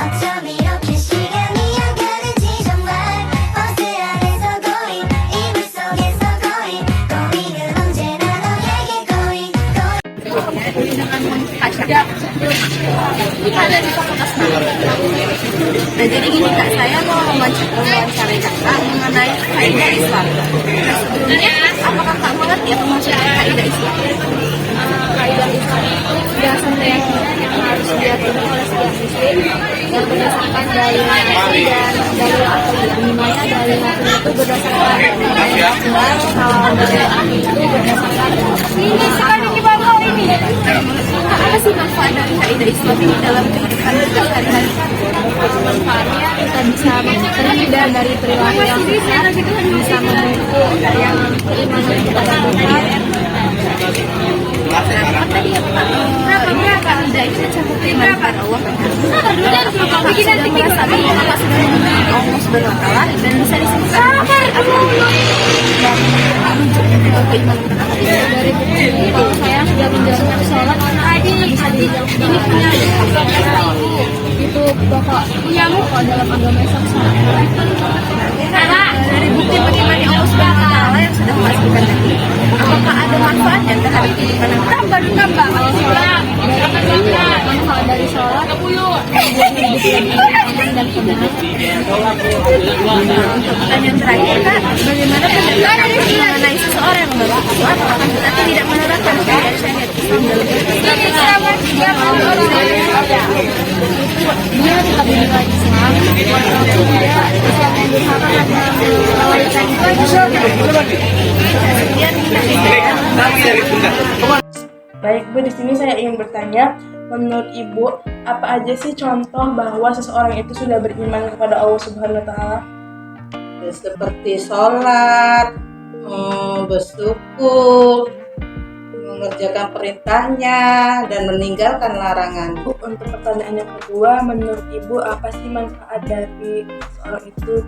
어쩜 이렇게 시간이 안 가는지 정말 버스 안에서 고인 이불 속에서 고인 고인은 언제나 너에게 고인 ada di fakultas Nah, jadi gini Kak, saya mau mewawancarai Kakak mengenai kaidah Islam. Nah, sebelumnya, apakah Kak mengerti apa maksudnya kaidah Islam? Kaidah Islam itu dasarnya yang harus diatur oleh setiap muslim yang berdasarkan dari nasi dan dari atau dimana dari nasi itu berdasarkan jelas kalau dari itu berdasarkan ini sekarang di bawah ini. Apa sih manfaat dari kaidah Islam ini dalam kehidupan kita sehari-hari? Manfaatnya kita bisa terhindar dari perilaku yang sesat, bisa membentuk yang keimanan kepada Tuhan. Berapa kaidah itu cakup keimanan kepada Allah? Kita merasa bahwa Allah sudah memiliki Allah Subhanahu wa Ta'ala dan bisa disebutkan keimanan dari kecil. Kalau saya sudah menjalankan sholat, bisa dibilang ini punya itu pokok dalam agama Islam dari bukti beriman Allah Subhanahu wa Ta'ala yang sudah memastikan tadi. Apakah ada manfaatnya terhadap kehidupan yang tambah manfaat dari sholat dan pertanyaan terakhir Kak, bagaimana pendapat mengenai seseorang yang membawa sholat tapi tidak menerapkan kaidah syariat Islam dalam kehidupan? Dia tetap menilai Islam walaupun dia Islam yang durhaka karena melalaikan Baik Bu, di sini saya ingin bertanya, menurut Ibu, apa aja sih contoh bahwa seseorang itu sudah beriman kepada Allah Subhanahu wa Ta'ala? Seperti sholat, bersyukur, mengerjakan perintahnya, dan meninggalkan larangan. Untuk pertanyaan yang kedua, menurut Ibu, apa sih manfaat dari seseorang itu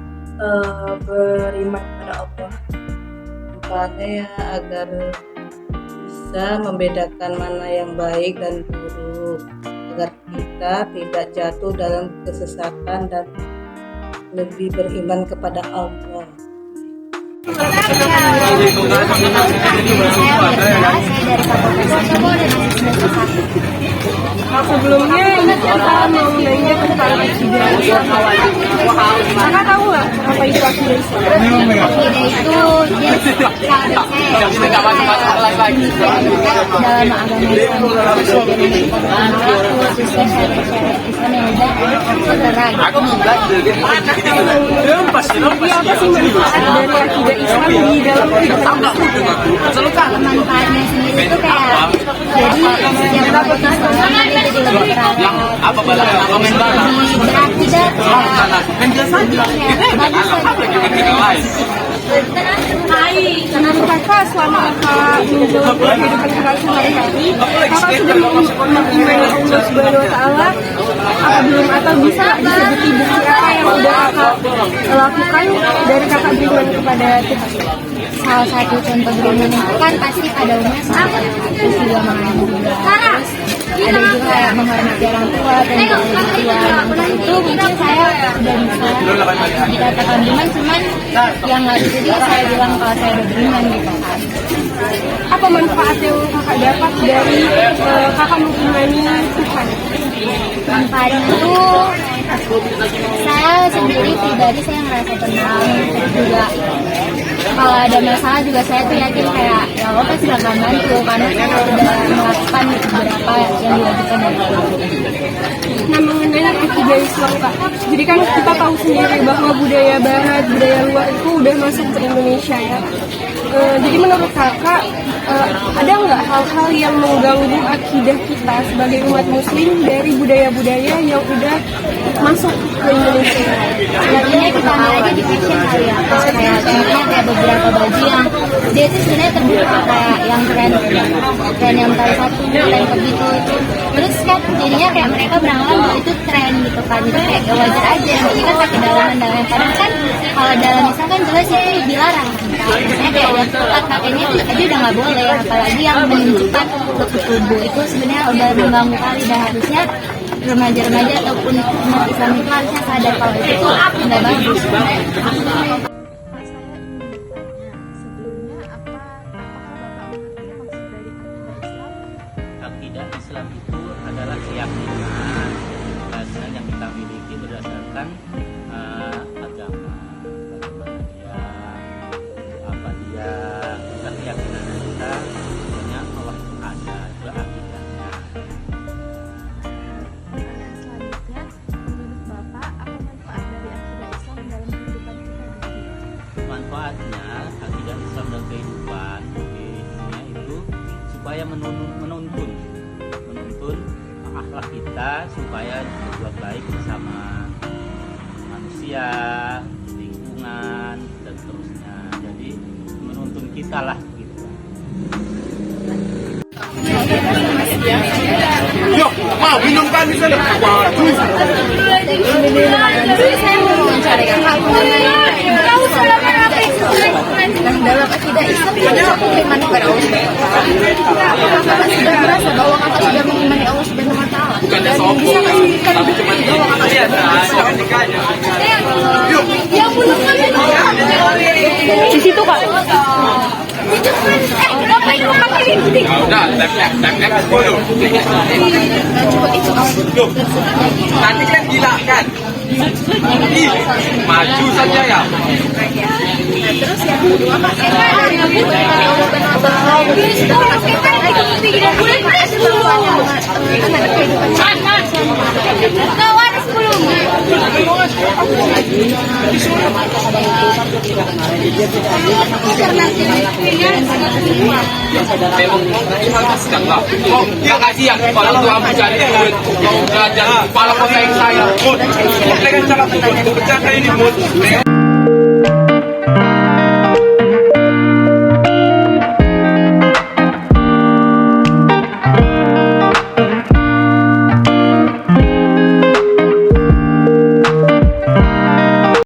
beriman kepada Allah? Manfaatnya ya agar bisa membedakan mana yang baik dan buruk, agar kita tidak jatuh dalam kesesatan dan lebih beriman kepada Allah. Sebelumnya ini kita mau nanya tentang akidah Islam. Kakak tahu nggak apa itu akidah Islam? Akidah itu dia dalam agama Islam khususnya syariat Islam yang udah toleran. Apa sih manfaat dari akidah Islam di dalam kehidupan Islam? Manfaatnya sendiri itu kayak jadi yang dapat Islam itu jadi lebih teratur, lebih berakidah, Karena kakak selama kakak menjalankan kehidupan kakak sehari-hari, kakak sudah mengimani Allah Subhanahu wa Ta'ala. Apa belum atau bisa disebuti bukti apa yang udah kakak lakukan dari kakak beriman kepada Tuhan? salah satu contoh beriman itu kan pasti pada umumnya sholat, terus juga makan buah, terus ada juga kayak menghormati orang tua dan tua. Itu mungkin saya udah bisa dikatakan beriman, cuman yang nggak bisa juga saya bilang kalau saya udah beriman gitu kan. Apa manfaat yang kakak dapat dari kakak mengimani Tuhan? Manfaatnya itu saya sendiri pribadi saya ngerasa tenang, terus juga kalau ada masalah juga saya tuh yakin kayak ya Allah pasti bakal bantu karena saya udah melakukan beberapa yang dilakukan dari Allah. Nah, mengenai akidah Islam Kak, jadi kan kita tahu sendiri bahwa budaya barat, budaya luar itu udah masuk ke Indonesia ya. Jadi menurut kakak ada nggak hal-hal yang mengganggu akidah kita sebagai umat muslim dari budaya-budaya yang udah masuk ke Indonesia? Sebenarnya kita ambil aja di fashion kali ya, kayak contohnya kayak beberapa baju yang dia itu sebenarnya terbuka kayak yang tren yang kali satu tren begitu itu, terus kan jadinya kayak mereka beranggapan bahwa itu tren gitu kan, jadi kayak gak wajar aja, jadi kan pakai dalaman padahal kan kalau dalam Islam kan jelas itu dilarang. Misalnya kayak yang tempat pakainya aja udah nggak boleh, apalagi yang menunjukkan bentuk tubuh itu sebenarnya udah mengganggu kali, dan harusnya remaja-remaja ataupun umat Islam itu harusnya sadar kalau itu tuh nggak bagus. Akidah Islam itu adalah keyakinan yang kita miliki berdasarkan agama, bagaimana dia, apa dia, bukan keyakinan kita, sebenarnya Allah itu ada, itu akidahnya. Selanjutnya, menurut Bapak, apa manfaat dari akidah Islam dalam kehidupan kita? Manfaatnya akidah Islam dalam kehidupan di dunia itu supaya menuntun akhlak kita supaya berbuat baik bersama manusia, lingkungan dan seterusnya. Jadi menuntun kita lah gitu. Yuk, mau minum kan di sana. Waduh. Saya mau mencari yang dalam akidah Islam itu beriman kepada Allah Subhanahu wa Ta'ala. Apakah sudah merasa bahwa kakak sudah mengimani Allah Subhanahu wa Ta'ala? Bukannya Dan sombong, bisa memastikan tapi cuma bahwa kakak sudah merasa yang belum Di situ Kak. ngapain lu pakai ini? Ya udah, tap dulu. Coba itu Loh, nanti kan gila kan? Ih, maju saja ya. terus yang kedua Pak, dari Nabi Allah tidak boleh semuanya ada kehidupan kawan sebelumnya Memang sedang lah. Kok dia kasihan kalau itu aku cari duit. Kau belajar kepala pesaing saya. Mut, kau pegang cara pecah ini mut.